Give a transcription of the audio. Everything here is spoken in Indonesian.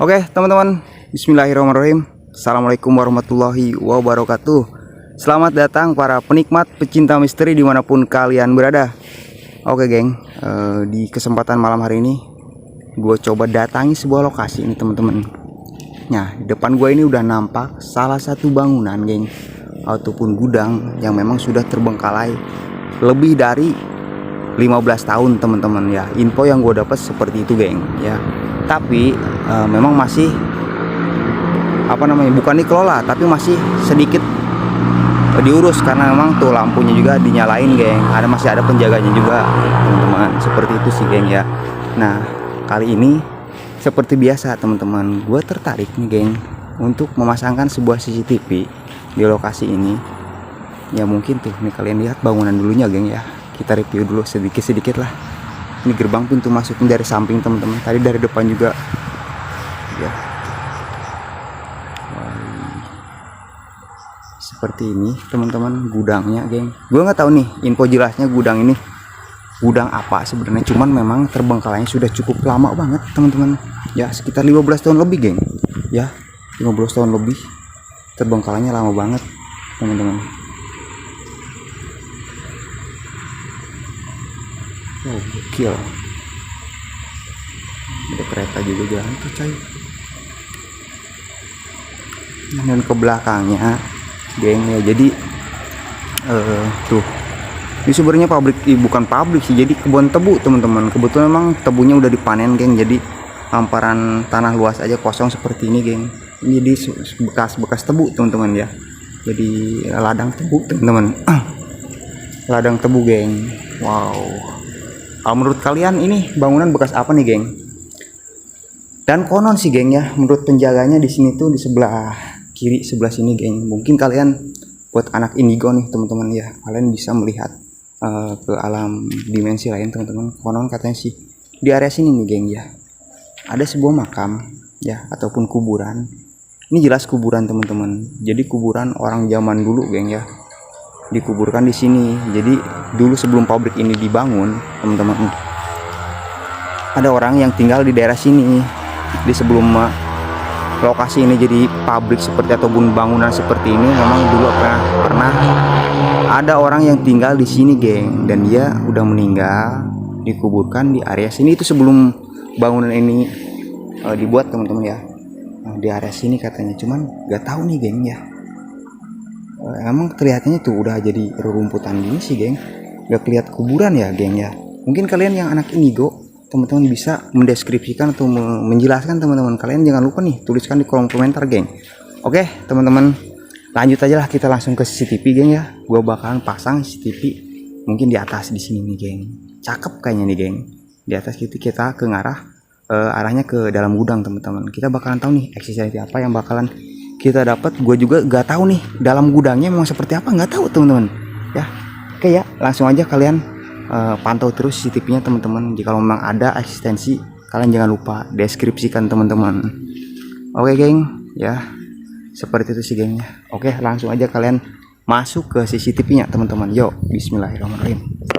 Oke teman-teman, bismillahirrahmanirrahim. Assalamualaikum warahmatullahi wabarakatuh. Selamat datang para penikmat pecinta misteri dimanapun kalian berada. Oke geng, di kesempatan malam hari ini gue coba datangi sebuah lokasi ini teman-teman. Nah, di depan gue ini udah nampak salah satu bangunan geng, ataupun gudang yang memang sudah terbengkalai lebih dari 15 tahun teman-teman ya. Info yang gue dapat seperti itu geng ya. Tapi memang masih bukan dikelola, tapi masih sedikit diurus karena memang tuh lampunya juga dinyalain geng. Masih ada penjaganya juga teman-teman. Seperti itu sih geng ya. Nah, kali ini seperti biasa teman-teman, gue tertarik nih geng untuk memasangkan sebuah CCTV di lokasi ini. Ya mungkin tuh nih kalian lihat bangunan dulunya geng ya. Kita review dulu sedikit-sedikit lah. Ini gerbang pintu masuknya dari samping teman-teman. Tadi dari depan juga. Ya. Seperti ini teman-teman gudangnya geng. Gue nggak tahu nih info jelasnya gudang ini gudang apa sebenarnya. Cuman memang terbengkalainya sudah cukup lama banget teman-teman. Ya sekitar 15 tahun lebih geng. Ya 15 tahun lebih. Terbengkalainya lama banget teman-teman. Oh gokil. Ada kereta juga jalan tuh coy. Dan ke belakangnya geng ya, jadi tuh ini sebenarnya pabrik, bukan pabrik sih, jadi kebun tebu teman-teman. Kebetulan memang tebunya udah dipanen geng, jadi hamparan tanah luas aja kosong seperti ini geng. Ini di bekas tebu teman-teman ya, jadi ladang tebu teman-teman. Ladang tebu geng. Wow, kalau menurut kalian ini bangunan bekas apa nih geng? Dan konon sih geng ya, menurut penjaganya di sini tuh di sebelah kiri sebelah sini geng. Mungkin kalian buat anak indigo nih teman-teman ya, kalian bisa melihat ke alam dimensi lain teman-teman. Konon katanya sih di area sini nih geng ya, ada sebuah makam ya ataupun kuburan. Ini jelas kuburan teman-teman. Jadi kuburan orang zaman dulu geng ya, dikuburkan di sini. Jadi dulu sebelum pabrik ini dibangun teman-teman, ada orang yang tinggal di daerah sini. Di sebelum lokasi ini jadi pabrik seperti ataupun bangunan seperti ini, memang dulu pernah ada orang yang tinggal di sini geng, dan dia udah meninggal, dikuburkan di area sini. Itu sebelum bangunan ini dibuat teman-teman ya. Nah, di area sini katanya, cuman nggak tahu nih geng ya. Emang kelihatannya tuh udah jadi rerumputan gini sih geng, nggak kelihatan kuburan ya geng ya. Mungkin kalian yang anak indigo teman-teman bisa mendeskripsikan atau menjelaskan teman-teman. Kalian jangan lupa nih tuliskan di kolom komentar geng. Oke teman-teman, lanjut aja lah, kita langsung ke CCTV geng ya. Gue bakalan pasang CCTV mungkin di atas di sini nih geng. Cakep kayaknya nih geng. Di atas kita ke arahnya ke dalam gudang teman-teman. Kita bakalan tahu nih eksistensi apa yang bakalan kita dapat. Gue juga gak tahu nih dalam gudangnya memang seperti apa, nggak tahu teman-teman ya. Oke ya, langsung aja kalian pantau terus CCTV-nya teman-teman. Jika memang ada eksistensi, kalian jangan lupa deskripsikan teman-teman. Oke geng ya, seperti itu sih gengnya. Oke langsung aja kalian masuk ke CCTV-nya teman-teman. Yo, bismillahirrahmanirrahim.